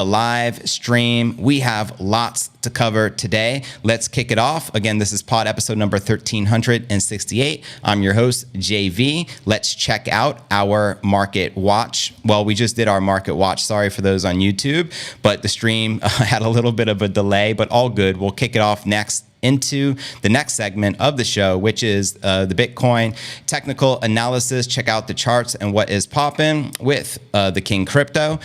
a live stream. We have lots to cover today. Let's kick it off. Again, this is pod episode number 1368. I'm your host, JV. Let's check out our market watch. Well, we just did our market watch. Sorry for those on YouTube, but the stream had a little bit of a delay, but all good. We'll kick it off next into the next segment of the show, which is the Bitcoin technical analysis. Check out the charts and what is popping with the King Crypto.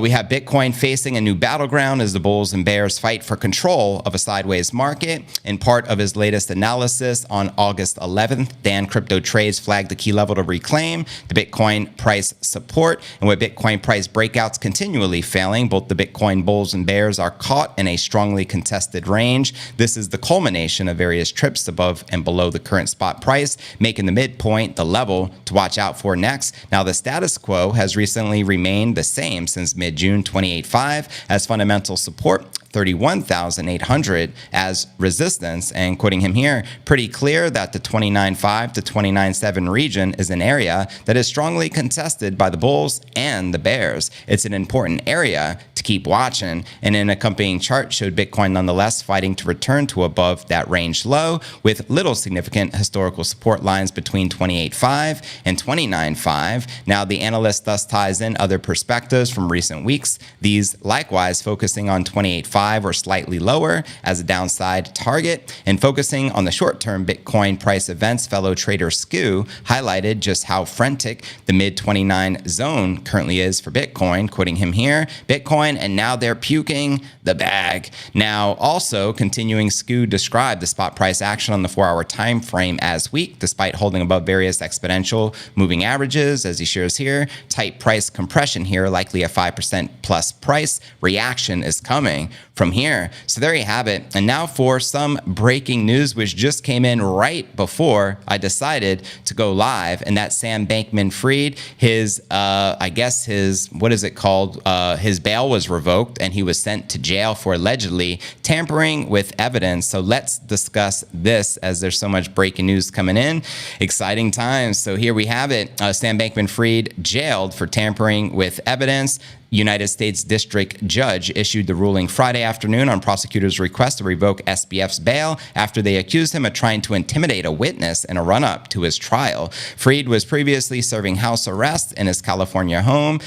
We have Bitcoin facing a new battleground as the bulls and bears fight for control of a sideways market. In part of his latest analysis on August 11th, Dan Crypto Trades flagged the key level to reclaim the Bitcoin price support. And with Bitcoin price breakouts continually failing, both the Bitcoin bulls and bears are caught in a strongly contested range. This is the culmination of various trips above and below the current spot price, making the midpoint the level to watch out for next. Now, the status quo has recently remained the same since mid-June 28.5 as fundamental support, 31,800 as resistance, and quoting him here, pretty clear that the 29.5 to 29.7 region is an area that is strongly contested by the bulls and the bears. It's an important area to keep watching, and an accompanying chart showed Bitcoin nonetheless fighting to return to above that range low with little significant historical support lines between 28.5 and 29.5. Now, the analyst thus ties in other perspectives from recent weeks, these likewise focusing on 28.5 or slightly lower as a downside target, and focusing on the short-term Bitcoin price events. Fellow trader Skew highlighted just how frantic the mid-29 zone currently is for Bitcoin, quoting him here, Bitcoin, and now they're puking the bag. Now, also continuing, Skew described the spot price action on the 4-hour time frame as weak, despite holding above various exponential moving averages, as he shares here. Tight price compression here, likely a 5% plus price reaction is coming from here. So there you have it. And now for some breaking news, which just came in right before I decided to go live. And that's Sam Bankman-Fried. His, what is it called? His bail was revoked and he was sent to jail for allegedly tampering with evidence. So let's discuss this as there's so much breaking news coming in. Exciting times. So here we have it. Sam Bankman-Fried jailed for tampering with evidence. United States District Judge issued the ruling Friday afternoon on prosecutors' request to revoke SBF's bail after they accused him of trying to intimidate a witness in a run-up to his trial. Fried was previously serving house arrest in his California home.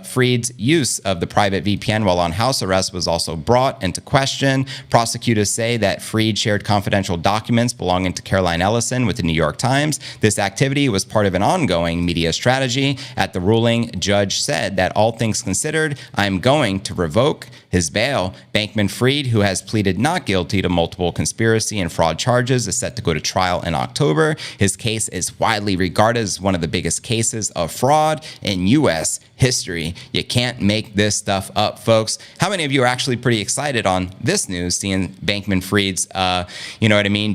Fried's use of the private VPN while on house arrest was also brought into question. Prosecutors say that Fried shared confidential documents belonging to Caroline Ellison with the New York Times. This activity was part of an ongoing media strategy. At the ruling, Judge said that all things considered, I'm going to revoke his bail. Bankman-Fried, who has pleaded not guilty to multiple conspiracy and fraud charges, is set to go to trial in October. His case is widely regarded as one of the biggest cases of fraud in U.S. history. You can't make this stuff up, folks. How many of you are actually pretty excited on this news, seeing Bankman-Fried's,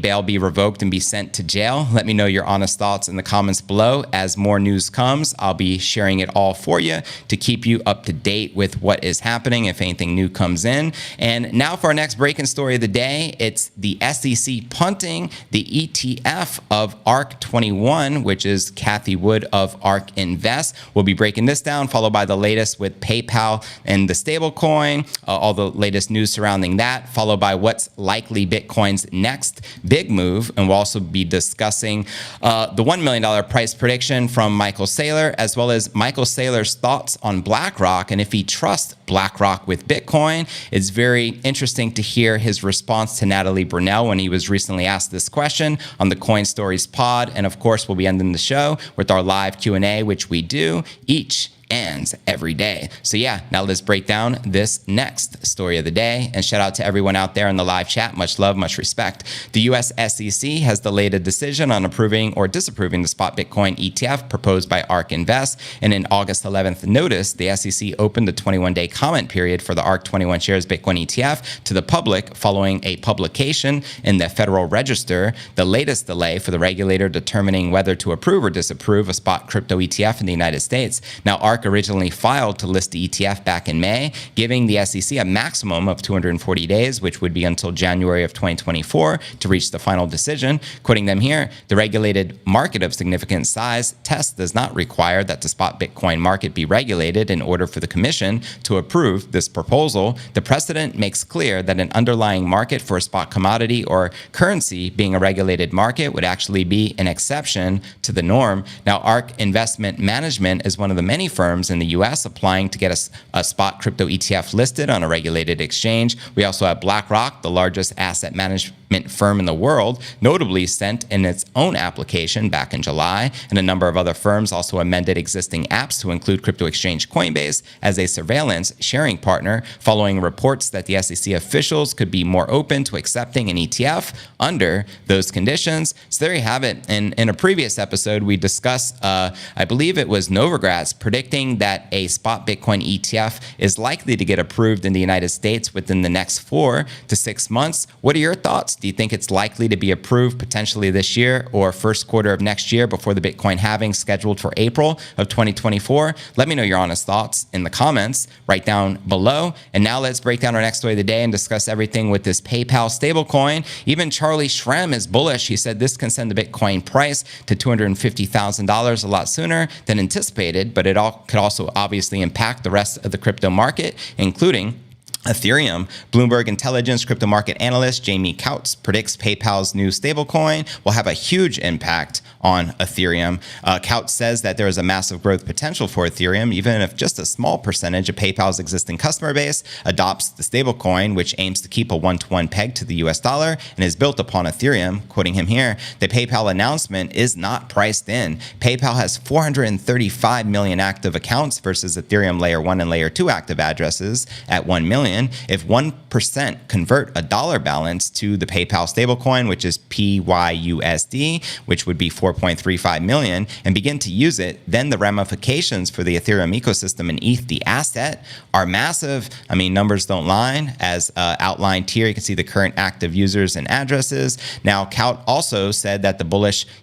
bail be revoked and be sent to jail? Let me know your honest thoughts in the comments below. As more news comes, I'll be sharing it all for you to keep you up to date with what is happening if anything new comes in. And now for our next breaking story of the day, it's the SEC punting the ETF of ARK21, which is Kathy Wood of ARK Invest. We'll be breaking this down, followed by the latest with PayPal and the stablecoin, all the latest news surrounding that, followed by what's likely Bitcoin's next big move. And we'll also be discussing the $1 million price prediction from Michael Saylor, as well as Michael Saylor's thoughts on BlackRock and if he trusts BlackRock with Bitcoin. It's very interesting to hear his response to Natalie Brunell when he was recently asked this question on the Coin Stories pod. And of course, we'll be ending the show with our live Q&A, which we do each and every day. So yeah, now let's break down this next story of the day. And shout out to everyone out there in the live chat. Much love, much respect. The US SEC has delayed a decision on approving or disapproving the spot Bitcoin ETF proposed by ARK Invest. And in August 11th notice, the SEC opened the 21-day comment period for the ARK 21 shares Bitcoin ETF to the public following a publication in the Federal Register, the latest delay for the regulator determining whether to approve or disapprove a spot crypto ETF in the United States. Now, ARK ARK originally filed to list the ETF back in May, giving the SEC a maximum of 240 days, which would be until January of 2024, to reach the final decision. Quoting them here, the regulated market of significant size test does not require that the spot Bitcoin market be regulated in order for the commission to approve this proposal. The precedent makes clear that an underlying market for a spot commodity or currency being a regulated market would actually be an exception to the norm. Now, ARK Investment Management is one of the many firms in the US applying to get a spot crypto ETF listed on a regulated exchange. We also have BlackRock, the largest asset management firm in the world, notably sent in its own application back in July, and a number of other firms also amended existing apps to include crypto exchange Coinbase as a surveillance sharing partner, following reports that the SEC officials could be more open to accepting an ETF under those conditions. So there you have it. In a previous episode, we discussed, I believe it was Novogratz, predicting that a spot Bitcoin ETF is likely to get approved in the United States within the next 4 to 6 months. What are your thoughts? Do you think it's likely to be approved potentially this year or first quarter of next year before the Bitcoin halving scheduled for April of 2024? Let me know your honest thoughts in the comments right down below. And now let's break down our next story of the day and discuss everything with this PayPal stablecoin. Even Charlie Shrem is bullish. He said this can send the Bitcoin price to $250,000 a lot sooner than anticipated, but it could also obviously impact the rest of the crypto market, including Ethereum. Bloomberg Intelligence crypto market analyst Jamie Coutts predicts PayPal's new stablecoin will have a huge impact on Ethereum. Coutts says that there is a massive growth potential for Ethereum, even if just a small percentage of PayPal's existing customer base adopts the stablecoin, which aims to keep a one-to-one peg to the US dollar and is built upon Ethereum. Quoting him here, the PayPal announcement is not priced in. PayPal has 435 million active accounts versus Ethereum layer 1 and layer 2 active addresses at 1 million. If 1% convert a dollar balance to the PayPal stablecoin, which is PYUSD, which would be 4.35 million, and begin to use it, then the ramifications for the Ethereum ecosystem and ETH, the asset, are massive. I mean, numbers don't lie. As outlined here, you can see the current active users and addresses. Now, Coutts also said that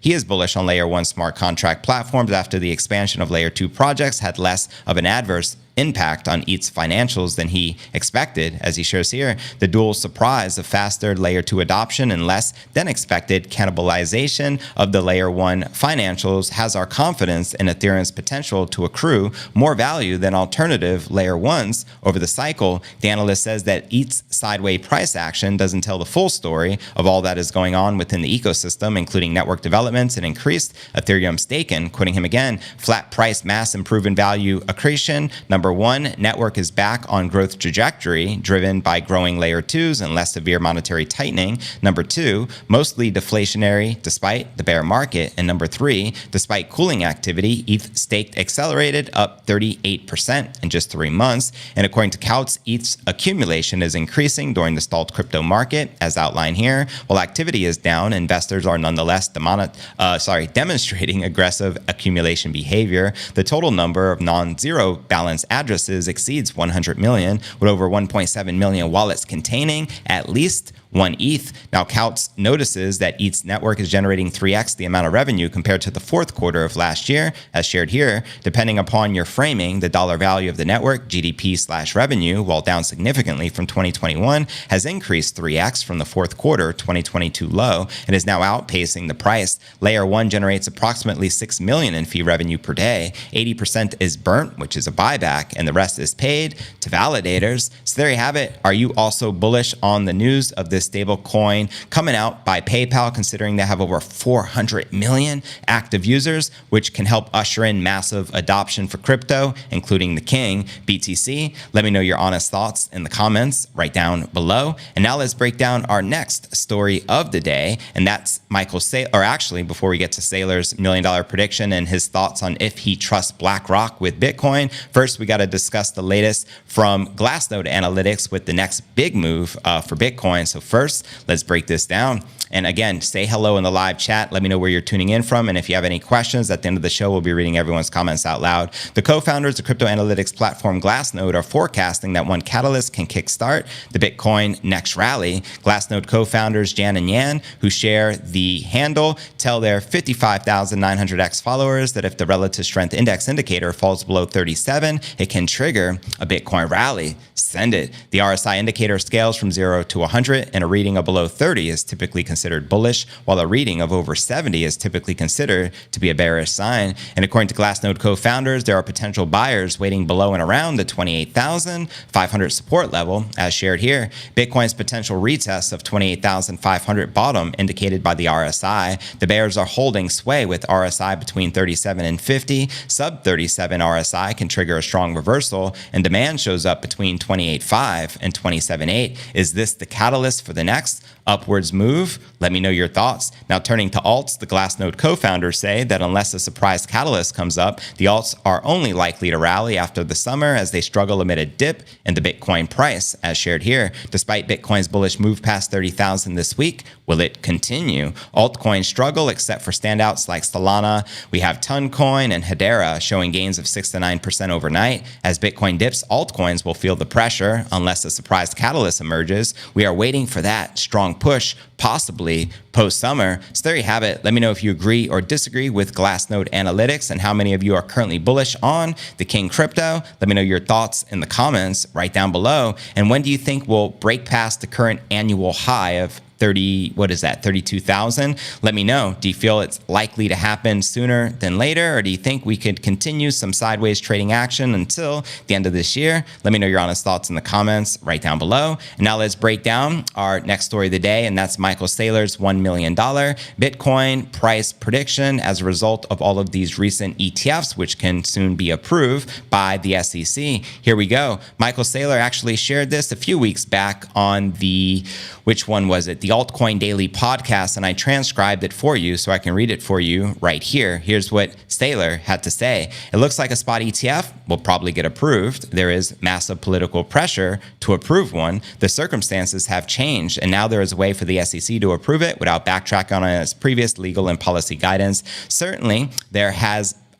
he is bullish on layer 1 smart contract platforms after the expansion of layer 2 projects had less of an adverse impact on ETH's financials than he expected. As he shows here, the dual surprise of faster layer 2 adoption and less than expected cannibalization of the layer 1 financials has our confidence in Ethereum's potential to accrue more value than alternative layer 1s over the cycle. The analyst says that ETH's sideways price action doesn't tell the full story of all that is going on within the ecosystem, including network developments and increased Ethereum staking. Quoting him again, flat price mass improvement value accretion. Number one, network is back on growth trajectory, driven by growing layer 2s and less severe monetary tightening. Number two, mostly deflationary despite the bear market. And number three, despite cooling activity, ETH staked accelerated up 38% in just 3 months. And according to Coutts, ETH's accumulation is increasing during the stalled crypto market, as outlined here. While activity is down, investors are nonetheless demonstrating aggressive accumulation behavior. The total number of non-zero balance addresses exceeds 100 million, with over 1.7 million wallets containing at least 1 ETH. Now, Coutts notices that ETH's network is generating 3x the amount of revenue compared to the fourth quarter of last year, as shared here. Depending upon your framing, the dollar value of the network, GDP/revenue, while down significantly from 2021, has increased 3x from the fourth quarter 2022 low and is now outpacing the price. Layer 1 generates approximately 6 million in fee revenue per day. 80% is burnt, which is a buyback, and the rest is paid to validators. So there you have it. Are you also bullish on the news of this stable coin coming out by PayPal, considering they have over 400 million active users, which can help usher in massive adoption for crypto, including the king, BTC? Let me know your honest thoughts in the comments right down below. And now let's break down our next story of the day, and that's Michael Saylor. Or actually, before we get to Saylor's $1 million prediction and his thoughts on if he trusts BlackRock with Bitcoin, first we got to discuss the latest from Glassnode Analytics with the next big move for Bitcoin. So first, let's break this down. And again, say hello in the live chat. Let me know where you're tuning in from. And if you have any questions at the end of the show, we'll be reading everyone's comments out loud. The co-founders of crypto analytics platform Glassnode are forecasting that one catalyst can kickstart the Bitcoin next rally. Glassnode co-founders Jan and Yan, who share the handle, tell their 55,900x followers that if the relative strength index indicator falls below 37, it can trigger a Bitcoin rally. Send it. The RSI indicator scales from 0 to 100, and a reading of below 30 is typically considered bullish, while a reading of over 70 is typically considered to be a bearish sign. And according to Glassnode co-founders, there are potential buyers waiting below and around the 28,500 support level, as shared here. Bitcoin's potential retest of 28,500 bottom indicated by the RSI. The bears are holding sway with RSI between 37 and 50. Sub 37 RSI can trigger a strong reversal, and demand shows up between 28.5 and 27.8. Is this the catalyst for the next upwards move? Let me know your thoughts. Now, turning to alts, the Glassnode co-founders say that unless a surprise catalyst comes up, the alts are only likely to rally after the summer as they struggle amid a dip in the Bitcoin price, as shared here. Despite Bitcoin's bullish move past 30,000 this week, will it continue? Altcoins struggle except for standouts like Solana. We have Toncoin and Hedera showing gains of 6 to 9% overnight. As Bitcoin dips, altcoins will feel the pressure unless a surprise catalyst emerges. We are waiting for that strong push, possibly post-summer. So there you have it. Let me know if you agree or disagree with Glassnode Analytics and how many of you are currently bullish on the King crypto. Let me know your thoughts in the comments right down below. And when do you think we'll break past the current annual high of 32,000? Let me know. Do you feel it's likely to happen sooner than later, or do you think we could continue some sideways trading action until the end of this year? Let me know your honest thoughts in the comments right down below. And now let's break down our next story of the day, and that's Michael Saylor's $1 million Bitcoin price prediction as a result of all of these recent ETFs, which can soon be approved by the SEC. Here we go. Michael Saylor actually shared this a few weeks back on the, which one was it? The Altcoin Daily podcast, and I transcribed it for you so I can read it for you right here. Here's what Saylor had to say. It looks like a spot ETF will probably get approved. There is massive political pressure to approve one. The circumstances have changed, and now there is a way for the SEC to approve it without backtracking on its previous legal and policy guidance. Certainly, there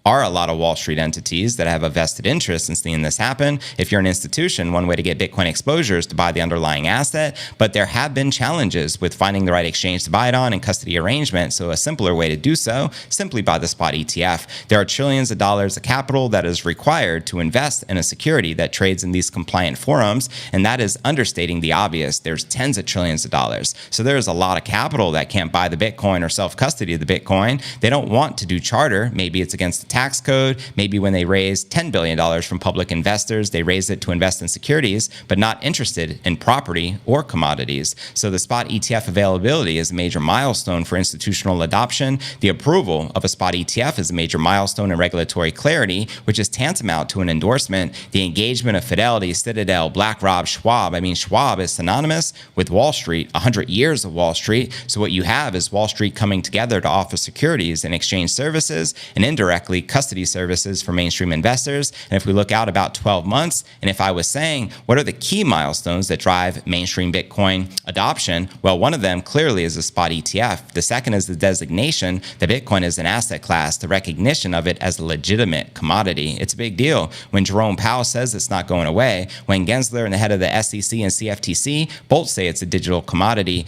are a lot of Wall Street entities that have a vested interest in seeing this happen. If you're an institution, one way to get Bitcoin exposure is to buy the underlying asset, but there have been challenges with finding the right exchange to buy it on and custody arrangement. So a simpler way to do so, simply buy the spot ETF. There are trillions of dollars of capital that is required to invest in a security that trades in these compliant forums, and that is understating the obvious. There's tens of trillions of dollars. So there's a lot of capital that can't buy the Bitcoin or self-custody of the Bitcoin. They don't want to do charter. Maybe it's against the tax code. Maybe when they raise $10 billion from public investors, they raise it to invest in securities, but not interested in property or commodities. So the spot ETF availability is a major milestone for institutional adoption. The approval of a spot ETF is a major milestone in regulatory clarity, which is tantamount to an endorsement. The engagement of Fidelity, Citadel, BlackRock, Schwab. I mean, Schwab is synonymous with Wall Street, 100 years of Wall Street. So what you have is Wall Street coming together to offer securities and exchange services and indirectly custody services for mainstream investors. And if we look out about 12 months, and if I was saying, what are the key milestones that drive mainstream Bitcoin adoption? Well, one of them clearly is a spot ETF. The second is the designation that Bitcoin is an asset class, the recognition of it as a legitimate commodity. It's a big deal. When Jerome Powell says it's not going away, when Gensler and the head of the SEC and CFTC both say it's a digital commodity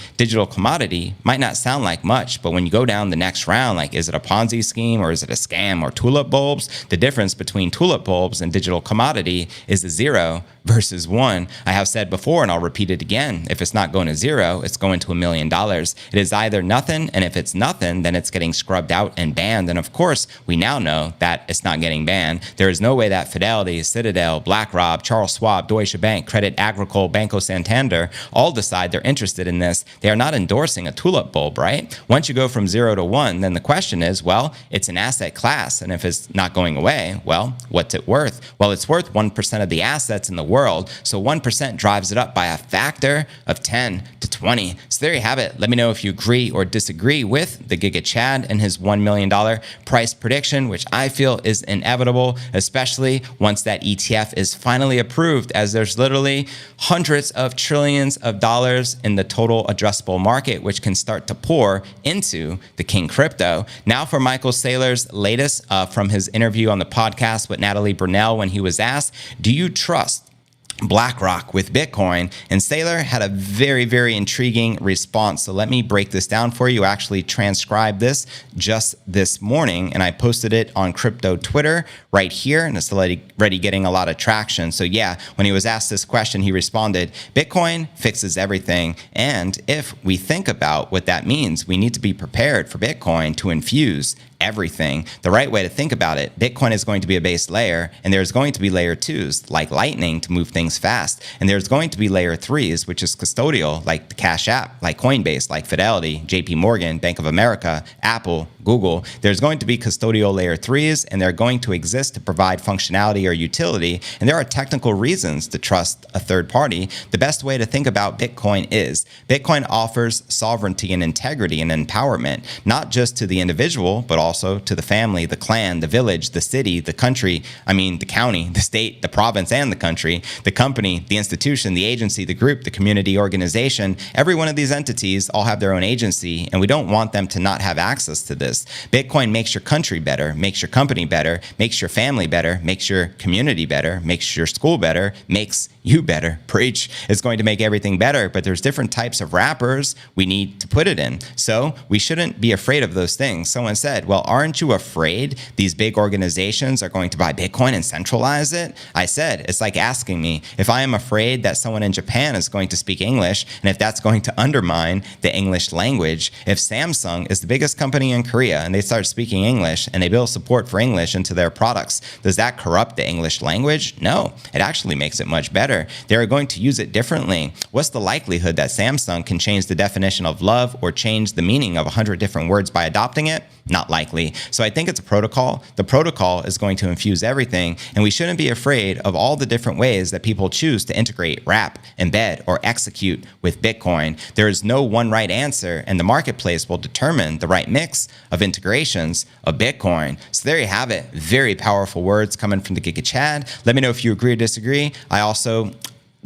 might not sound like much, but when you go down the next round, like, is it a Ponzi scheme or is it a scam or tulip bulbs? The difference between tulip bulbs and digital commodity is a 0 versus 1. I have said before, and I'll repeat it again, if it's not going to 0, it's going to $1 million. It is either nothing, and if it's nothing, then it's getting scrubbed out and banned. And of course, we now know that it's not getting banned. There is no way that Fidelity, Citadel, BlackRock, Charles Schwab, Deutsche Bank, Credit Agricole, Banco Santander all decide they're interested in this. They are not endorsing a tulip bulb, right? Once you go from 0 to 1, then the question is, well, it's an asset class. And if it's not going away, well, what's it worth? Well, it's worth 1% of the assets in the world. So 1% drives it up by a factor of 10 to 20. So there you have it. Let me know if you agree or disagree with the Giga Chad and his $1 million price prediction, which I feel is inevitable, especially once that ETF is finally approved, as there's literally hundreds of trillions of dollars in the total addressable market, which can start to pour into the King Crypto. Now for Michael Saylor's latest from his interview on the podcast with Natalie Brunell, when he was asked, do you trust BlackRock with Bitcoin? And Saylor had a very, very intriguing response. So let me break this down for you. I actually transcribed this just this morning and I posted it on crypto Twitter right here, and it's already getting a lot of traction. So yeah, when he was asked this question, he responded, Bitcoin fixes everything. And if we think about what that means, we need to be prepared for Bitcoin to infuse everything. The right way to think about it, Bitcoin is going to be a base layer, and there's going to be layer 2s like Lightning to move things fast. And there's going to be layer 3s, which is custodial, like the Cash App, like Coinbase, like Fidelity, JP Morgan, Bank of America, Apple, Google. There's going to be custodial layer 3s, and they're going to exist to provide functionality or utility. And there are technical reasons to trust a third party. The best way to think about Bitcoin is Bitcoin offers sovereignty and integrity and empowerment, not just to the individual, but also to the family, the clan, the village, the city, the country, the county, the state, the province, and the country, the company, the institution, the agency, the group, the community, organization. Every one of these entities all have their own agency, and we don't want them to not have access to this. Bitcoin makes your country better, makes your company better, makes your family better, makes your community better, makes your school better, makes you better. Preach. It's going to make everything better, but there's different types of wrappers we need to put it in. So we shouldn't be afraid of those things. Someone said, well, aren't you afraid these big organizations are going to buy Bitcoin and centralize it? I said, it's like asking me if I am afraid that someone in Japan is going to speak English and if that's going to undermine the English language. If Samsung is the biggest company in Korea and they start speaking English and they build support for English into their products, does that corrupt the English language? No, it actually makes it much better. They're going to use it differently. What's the likelihood that Samsung can change the definition of love or change the meaning of 100 different words by adopting it? Not likely. So I think it's a protocol. The protocol is going to infuse everything, and we shouldn't be afraid of all the different ways that people choose to integrate, wrap, embed, or execute with Bitcoin. There is no one right answer, and the marketplace will determine the right mix of integrations of Bitcoin. So there you have it. Very powerful words coming from the Giga Chad. Let me know if you agree or disagree. I also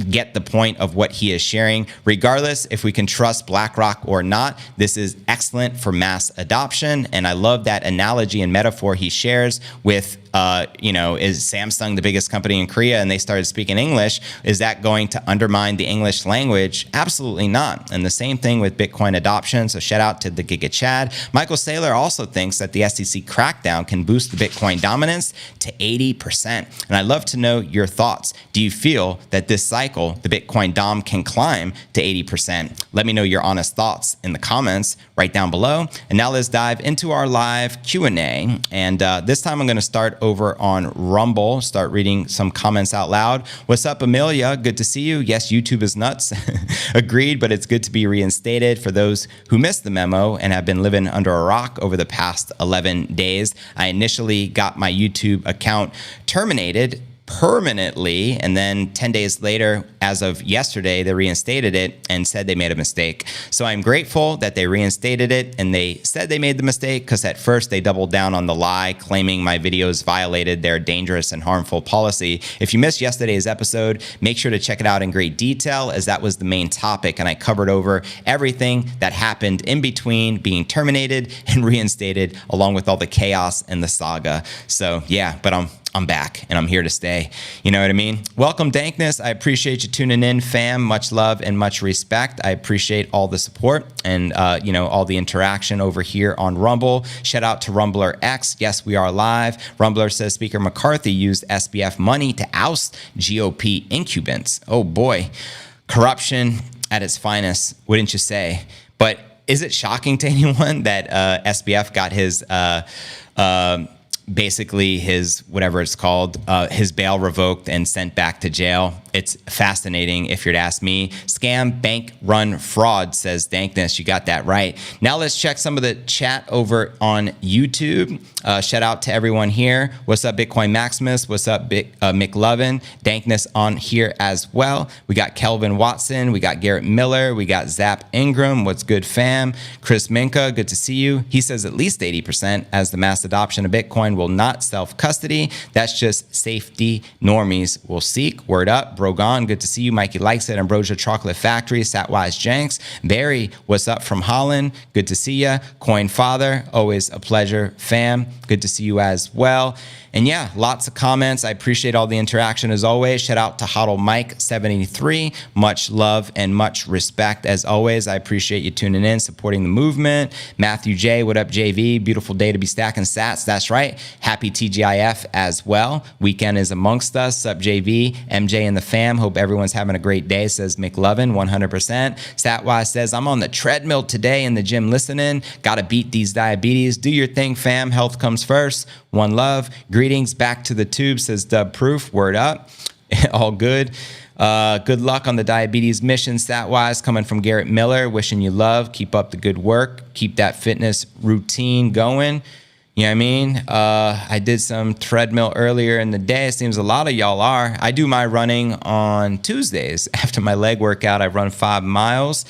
get the point of what he is sharing. Regardless if we can trust BlackRock or not, this is excellent for mass adoption. And I love that analogy and metaphor he shares with is Samsung the biggest company in Korea and they started speaking English? Is that going to undermine the English language? Absolutely not. And the same thing with Bitcoin adoption. So shout out to the Giga Chad. Michael Saylor also thinks that the SEC crackdown can boost the Bitcoin dominance to 80%. And I'd love to know your thoughts. Do you feel that this cycle, the Bitcoin dom, can climb to 80%? Let me know your honest thoughts in the comments right down below. And now let's dive into our live Q&A. And this time I'm going to start over on Rumble, start reading some comments out loud. What's up, Amelia? Good to see you. Yes, YouTube is nuts. Agreed, but it's good to be reinstated. For those who missed the memo and have been living under a rock over the past 11 days, I initially got my YouTube account terminated permanently, and then 10 days later, as of yesterday, they reinstated it and said they made a mistake. So I'm grateful that they reinstated it, and they said they made the mistake because at first they doubled down on the lie, claiming my videos violated their dangerous and harmful policy. If you missed yesterday's episode, make sure to check it out in great detail, as that was the main topic, and I covered over everything that happened in between being terminated and reinstated, along with all the chaos and the saga. So yeah, but I'm back and I'm here to stay. You know what I mean? Welcome, Dankness. I appreciate you tuning in, fam. Much love and much respect. I appreciate all the support and all the interaction over here on Rumble. Shout out to Rumbler X. Yes, we are live. Rumbler says Speaker McCarthy used SBF money to oust GOP incumbents. Oh boy, corruption at its finest, wouldn't you say? But is it shocking to anyone that SBF got his basically his, whatever it's called, his bail revoked and sent back to jail? it's fascinating if you're to ask me. Scam, bank run fraud, says Dankness. You got that right. Now let's check some of the chat over on YouTube. Shout out to everyone here. What's up, Bitcoin Maximus? What's up, McLovin? Dankness on here as well. We got Kelvin Watson. We got Garrett Miller. We got Zap Ingram. What's good, fam? Chris Minka, good to see you. He says at least 80% as the mass adoption of Bitcoin will not self-custody. That's just safety normies will seek. Word up. Brogan, good to see you. Mikey likes it. Ambrosia Chocolate Factory. Satwise Jenks. Barry, what's up from Holland? Good to see you. Coin Father, always a pleasure, fam. Good to see you as well. And yeah, lots of comments. I appreciate all the interaction as always. Shout out to Hodl Mike 73. Much love and much respect as always. I appreciate you tuning in, supporting the movement. Matthew J, what up, JV? Beautiful day to be stacking sats. That's right. Happy TGIF as well. Weekend is amongst us. Sup, JV? MJ and the fam. Hope everyone's having a great day, says McLovin, 100%. Satwise says, I'm on the treadmill today in the gym listening. Got to beat these diabetes. Do your thing, fam. Health comes first. One love. Greetings back to the tube, says Dub Proof. Word up. All good. Good luck on the diabetes mission, stat-wise, coming from Garrett Miller. Wishing you love. Keep up the good work. Keep that fitness routine going. You know what I mean? I did some treadmill earlier in the day. It seems a lot of y'all are. I do my running on Tuesdays. After my leg workout, I run 5 miles.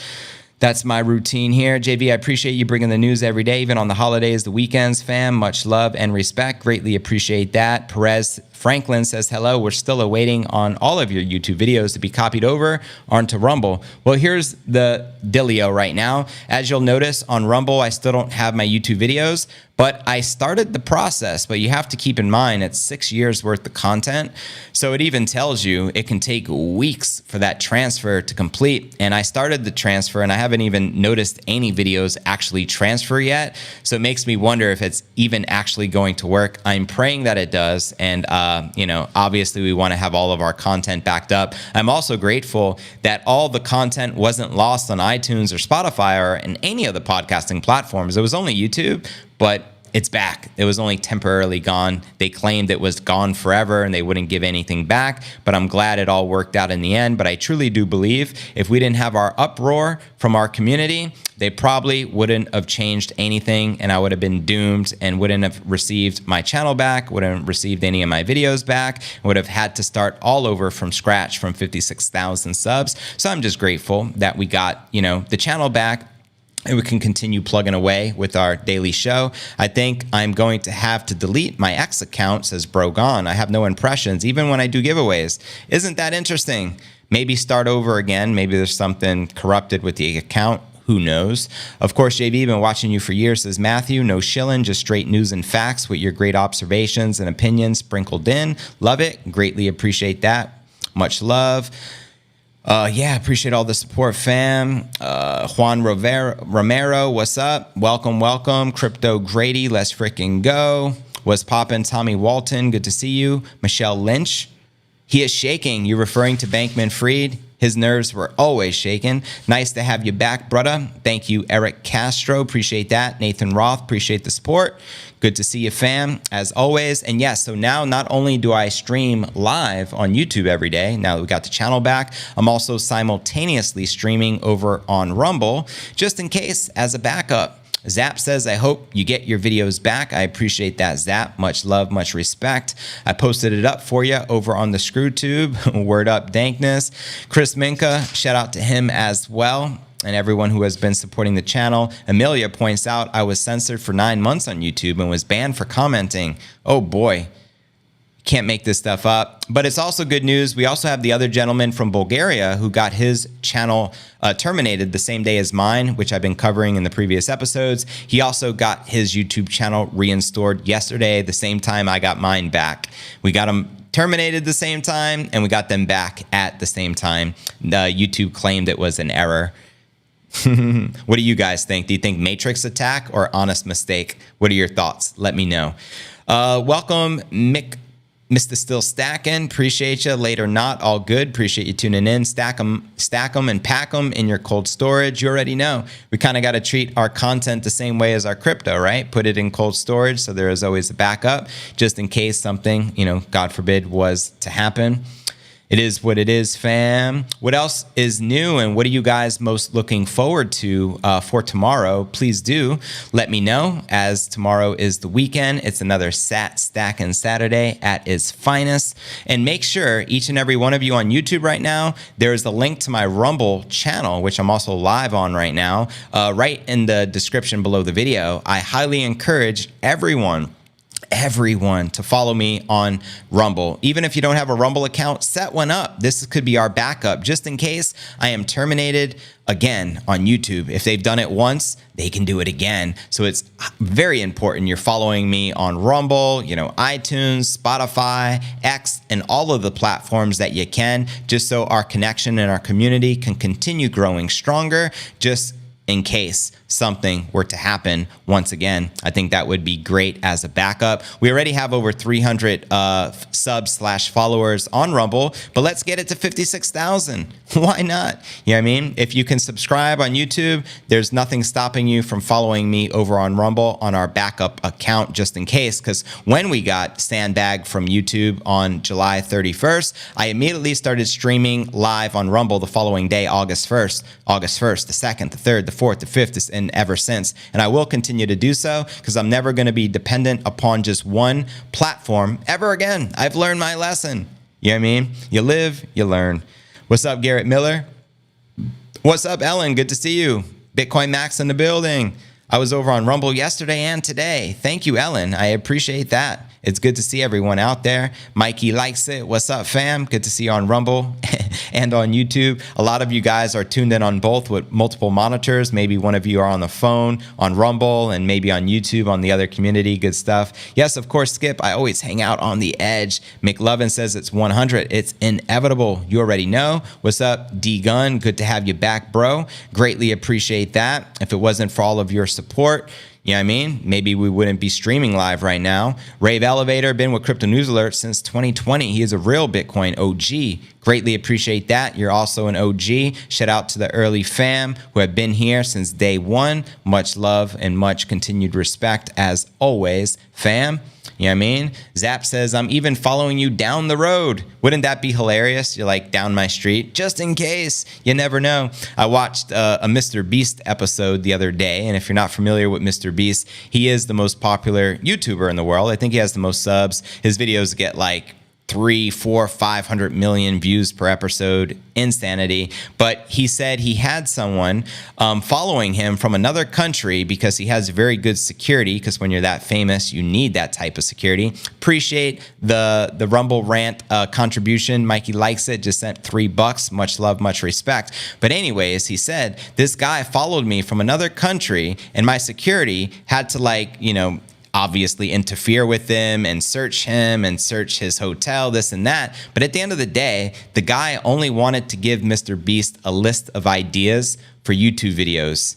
That's my routine here. JV, I appreciate you bringing the news every day, even on the holidays, the weekends, fam. Much love and respect. Greatly appreciate that. Perez Franklin says, hello, we're still awaiting on all of your YouTube videos to be copied over onto Rumble. Well, here's the dealio right now. As you'll notice on Rumble, I still don't have my YouTube videos, but I started the process. But you have to keep in mind, it's 6 years worth of content. So it even tells you it can take weeks for that transfer to complete. And I started the transfer and I haven't even noticed any videos actually transfer yet. So it makes me wonder if it's even actually going to work. I'm praying that it does. And, obviously we want to have all of our content backed up. I'm also grateful that all the content wasn't lost on iTunes or Spotify or in any of the podcasting platforms. It was only YouTube, but it's back. It was only temporarily gone. They claimed it was gone forever and they wouldn't give anything back, but I'm glad it all worked out in the end. But I truly do believe if we didn't have our uproar from our community, they probably wouldn't have changed anything and I would have been doomed and wouldn't have received my channel back, wouldn't have received any of my videos back, would have had to start all over from scratch from 56,000 subs. So I'm just grateful that we got, the channel back, and we can continue plugging away with our daily show. I think I'm going to have to delete my X account, says Brogan. I have no impressions, even when I do giveaways. Isn't that interesting? Maybe start over again. Maybe there's something corrupted with the account. Who knows? Of course, JV, been watching you for years, says Matthew. No shilling, just straight news and facts with your great observations and opinions sprinkled in. Love it. Greatly appreciate that. Much love. Appreciate all the support, fam. Juan Romero, what's up? Welcome. Crypto Grady, let's freaking go. What's poppin'? Tommy Walton, good to see you. Michelle Lynch, he is shaking. You're referring to Bankman Fried? His nerves were always shaking. Nice to have you back, brother. Thank you, Eric Castro. Appreciate that. Nathan Roth, appreciate the support. Good to see you, fam, as always. And yes, so now not only do I stream live on YouTube every day, now that we got the channel back, I'm also simultaneously streaming over on Rumble, just in case as a backup. Zap says, I hope you get your videos back. I appreciate that, Zap. Much love, much respect. I posted it up for you over on the ScrewTube. Word up, Dankness. Chris Minka, shout out to him as well, and everyone who has been supporting the channel. Amelia points out I was censored for 9 months on YouTube and was banned for commenting. Oh boy. Can't make this stuff up. But it's also good news. We also have the other gentleman from Bulgaria who got his channel terminated the same day as mine, which I've been covering in the previous episodes. He also got his YouTube channel reinstalled yesterday, the same time I got mine back. We got him terminated the same time and we got them back at the same time. YouTube claimed it was an error. What do you guys think? Do you think Matrix attack or honest mistake? What are your thoughts? Let me know. Welcome, Mr. Still Stacking, appreciate you. Late or not, all good. Appreciate you tuning in. Stack them, and pack them in your cold storage. You already know. We kind of got to treat our content the same way as our crypto, right? Put it in cold storage so there is always a backup, just in case something, God forbid, was to happen. It is what it is, fam. What else is new and what are you guys most looking forward to for tomorrow? Please do let me know, as tomorrow is the weekend. It's another Stackin' Saturday at its finest. And make sure each and every one of you on YouTube right now, there's a link to my Rumble channel, which I'm also live on right now, right in the description below the video. I highly encourage everyone to follow me on Rumble. Even if you don't have a Rumble account, set one up. This could be our backup just in case I am terminated again on YouTube. If they've done it once, they can do it again. So it's very important you're following me on Rumble, iTunes, Spotify, X, and all of the platforms that you can, just so our connection and our community can continue growing stronger, just in case something were to happen once again. I think that would be great as a backup. We already have over 300 subs/followers on Rumble, but let's get it to 56,000. Why not? You know what I mean? If you can subscribe on YouTube, there's nothing stopping you from following me over on Rumble on our backup account, just in case, because when we got sandbagged from YouTube on July 31st, I immediately started streaming live on Rumble the following day, August 1st, the 2nd, the 3rd, the 4th, the 5th, and ever since. And I will continue to do so because I'm never going to be dependent upon just one platform ever again. I've learned my lesson. You know what I mean? You live, you learn. What's up, Garrett Miller? What's up, Ellen? Good to see you. Bitcoin Max in the building. I was over on Rumble yesterday and today. Thank you, Ellen. I appreciate that. It's good to see everyone out there. Mikey likes it. What's up, fam? Good to see you on Rumble and on YouTube. A lot of you guys are tuned in on both with multiple monitors. Maybe one of you are on the phone on Rumble and maybe on YouTube on the other community. Good stuff. Yes, of course, Skip. I always hang out on the edge. McLovin says it's 100. It's inevitable. You already know. What's up, D Gun? Good to have you back, bro. Greatly appreciate that. If it wasn't for all of your support, you know what I mean? Maybe we wouldn't be streaming live right now. Rave Elevator, been with Crypto News Alerts since 2020. He is a real Bitcoin OG. Greatly appreciate that. You're also an OG. Shout out to the early fam who have been here since day one. Much love and much continued respect as always, fam. You know what I mean? Zap says, I'm even following you down the road. Wouldn't that be hilarious? You're like down my street, just in case. You never know. I watched a Mr. Beast episode the other day. And if you're not familiar with Mr. Beast, he is the most popular YouTuber in the world. I think he has the most subs. His videos get like 300, 400, 500 million views per episode. Insanity. But he said he had someone following him from another country because he has very good security, because when you're that famous, you need that type of security. Appreciate the Rumble rant contribution. Mikey likes it. Just sent $3. Much love, much respect. But anyways, he said, this guy followed me from another country and my security had to obviously interfere with him and search him and search his hotel, this and that. But at the end of the day, the guy only wanted to give Mr. Beast a list of ideas for YouTube videos.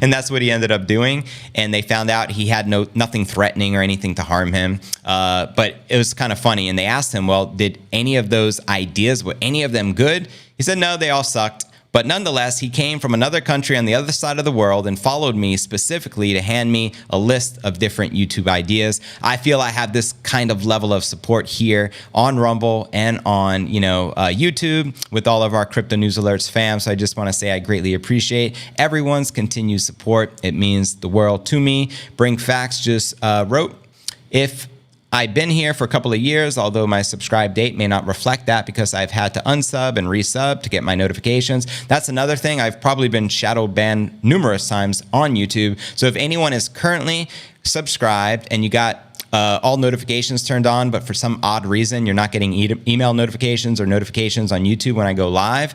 And that's what he ended up doing. And they found out he had nothing threatening or anything to harm him. But it was kind of funny. And they asked him, well, did any of those ideas, were any of them good? He said, no, they all sucked. But nonetheless, he came from another country on the other side of the world and followed me specifically to hand me a list of different YouTube ideas. I feel I have this kind of level of support here on Rumble and on, YouTube with all of our Crypto News Alerts fam. So I just want to say I greatly appreciate everyone's continued support. It means the world to me. Bring Facts just wrote, if I've been here for a couple of years, although my subscribe date may not reflect that because I've had to unsub and resub to get my notifications. That's another thing. I've probably been shadow banned numerous times on YouTube. So if anyone is currently subscribed and you got all notifications turned on, but for some odd reason you're not getting email notifications or notifications on YouTube when I go live,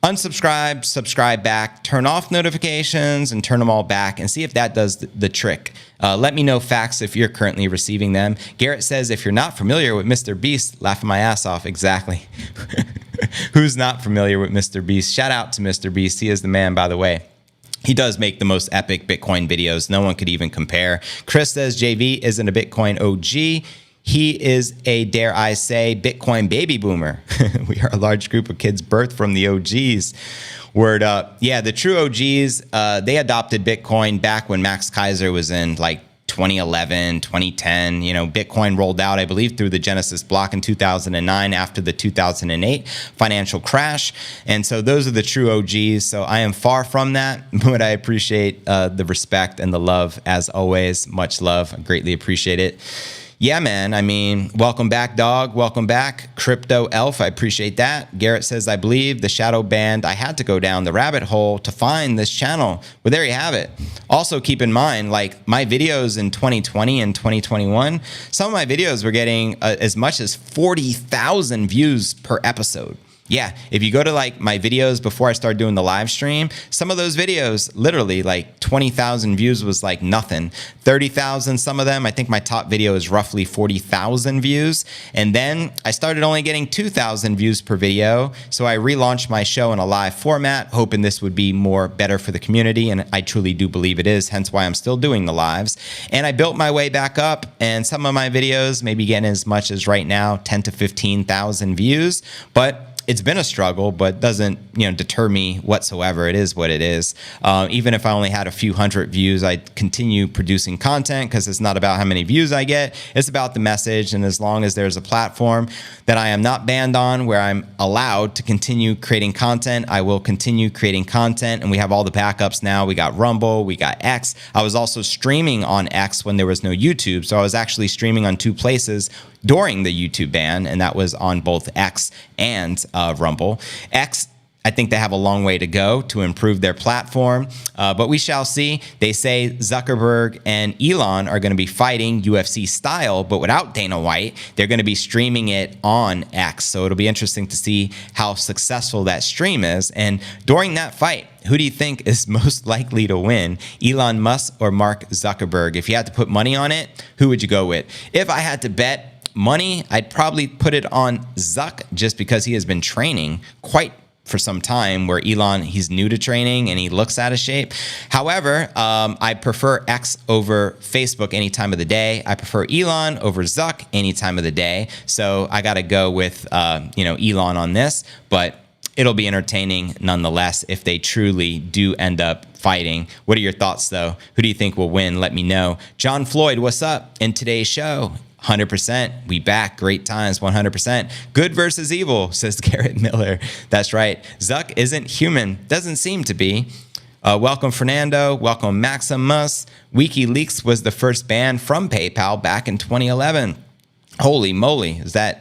unsubscribe, subscribe back, turn off notifications and turn them all back and see if that does the trick. Let me know facts if you're currently receiving them. Garrett says, if you're not familiar with Mr. Beast, laughing my ass off. Exactly. Who's not familiar with Mr. Beast? Shout out to Mr. Beast. He is the man, by the way. He does make the most epic Bitcoin videos. No one could even compare. Chris says, JV isn't a Bitcoin OG. He is a, dare I say, Bitcoin baby boomer. We are a large group of kids birthed from the OGs. Word up. Yeah, the true OGs, they adopted Bitcoin back when Max Kaiser was in like 2011, 2010. Bitcoin rolled out, I believe, through the Genesis block in 2009 after the 2008 financial crash. And so those are the true OGs. So I am far from that, but I appreciate the respect and the love as always. Much love. I greatly appreciate it. Yeah, man. I mean, welcome back, dog. Welcome back, Crypto Elf. I appreciate that. Garrett says, I believe the shadow banned. I had to go down the rabbit hole to find this channel. Well, there you have it. Also, keep in mind, like my videos in 2020 and 2021, some of my videos were getting as much as 40,000 views per episode. Yeah, if you go to like my videos before I started doing the live stream, some of those videos, literally like 20,000 views was like nothing. 30,000, some of them. I think my top video is roughly 40,000 views. And then I started only getting 2,000 views per video. So I relaunched my show in a live format, hoping this would be more better for the community. And I truly do believe it is, hence why I'm still doing the lives. And I built my way back up, and some of my videos maybe getting as much as right now, 10 to 15,000 views. But it's been a struggle, but doesn't deter me whatsoever. It is what it is. Even if I only had a few hundred views, I continue producing content because it's not about how many views I get. It's about the message. And as long as there's a platform that I am not banned on, where I'm allowed to continue creating content, I will continue creating content. And we have all the backups now. We got Rumble, we got X. I was also streaming on X when there was no YouTube. So I was actually streaming on two places during the YouTube ban, and that was on both X and Rumble. X, I think they have a long way to go to improve their platform, but we shall see. They say Zuckerberg and Elon are going to be fighting UFC style, but without Dana White. They're going to be streaming it on X, so it'll be interesting to see how successful that stream is. And during that fight, who do you think is most likely to win, Elon Musk or Mark Zuckerberg? If you had to put money on it, who would you go with? If I had to bet money, I'd probably put it on Zuck, just because he has been training quite for some time, where Elon, he's new to training and he looks out of shape. However, I prefer X over Facebook any time of the day. I prefer Elon over Zuck any time of the day. So I got to go with Elon on this, but it'll be entertaining nonetheless if they truly do end up fighting. What are your thoughts, though? Who do you think will win? Let me know. John Floyd, what's up? In today's show, 100%. We back. Great times. 100%. Good versus evil, says Garrett Miller. That's right. Zuck isn't human. Doesn't seem to be. Welcome, Fernando. Welcome, Maximus. WikiLeaks was the first ban from PayPal back in 2011. Holy moly. Is that...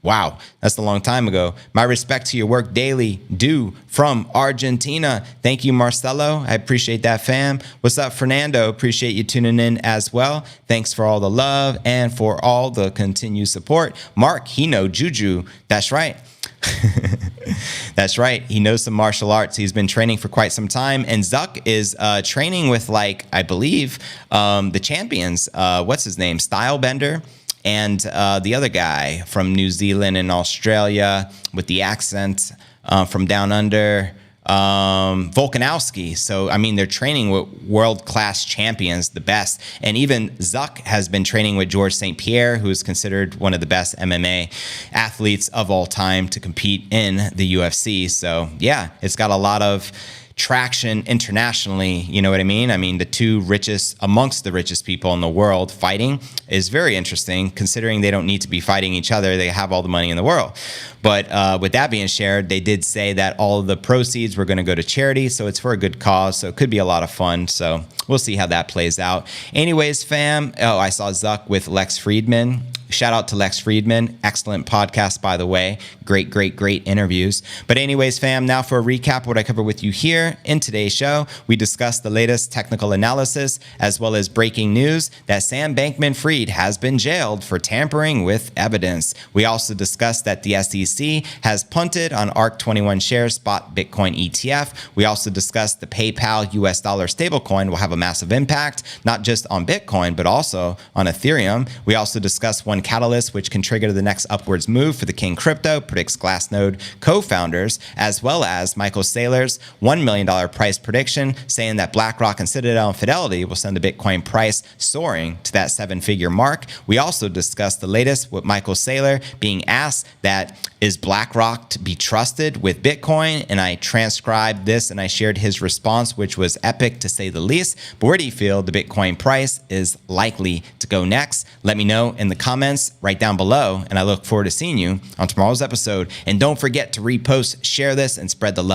Wow, that's a long time ago. My respect to your work daily. Do from Argentina. Thank you, Marcelo. I appreciate that, fam. What's up, Fernando? Appreciate you tuning in as well. Thanks for all the love and for all the continued support. Mark, he know Juju. That's right. That's right. He knows some martial arts. He's been training for quite some time. And Zuck is training with, I believe, the champions. What's his name? Stylebender. And the other guy from New Zealand and Australia with the accent from down under, Volkanovski. So, I mean, they're training with world-class champions, the best. And even Zuck has been training with George St. Pierre, who is considered one of the best MMA athletes of all time to compete in the UFC. So, yeah, it's got a lot of traction internationally, you know what I mean? I mean, the two richest, amongst the richest people in the world fighting is very interesting, considering they don't need to be fighting each other. They have all the money in the world. But with that being shared, they did say that all of the proceeds were going to go to charity, so it's for a good cause, so it could be a lot of fun. So we'll see how that plays out. Anyways, fam, I saw Zuck with Lex Friedman. Shout out to Lex Friedman. Excellent podcast, by the way. Great, great, great interviews. But anyways, fam, now for a recap of what I covered with you here in today's show. We discussed the latest technical analysis, as well as breaking news that Sam Bankman-Fried has been jailed for tampering with evidence. We also discussed that the SEC has punted on ARC21 shares spot Bitcoin ETF. We also discussed the PayPal US dollar stablecoin will have a massive impact, not just on Bitcoin, but also on Ethereum. We also discussed one catalyst which can trigger the next upwards move for the King Crypto, predicts Glassnode co-founders, as well as Michael Saylor's $1 million price prediction, saying that BlackRock and Citadel and Fidelity will send the Bitcoin price soaring to that seven-figure mark. We also discussed the latest with Michael Saylor being asked that Is BlackRock to be trusted with Bitcoin? And I transcribed this and I shared his response, which was epic to say the least. But where do you feel the Bitcoin price is likely to go next? Let me know in the comments right down below. And I look forward to seeing you on tomorrow's episode. And don't forget to repost, share this, and spread the love.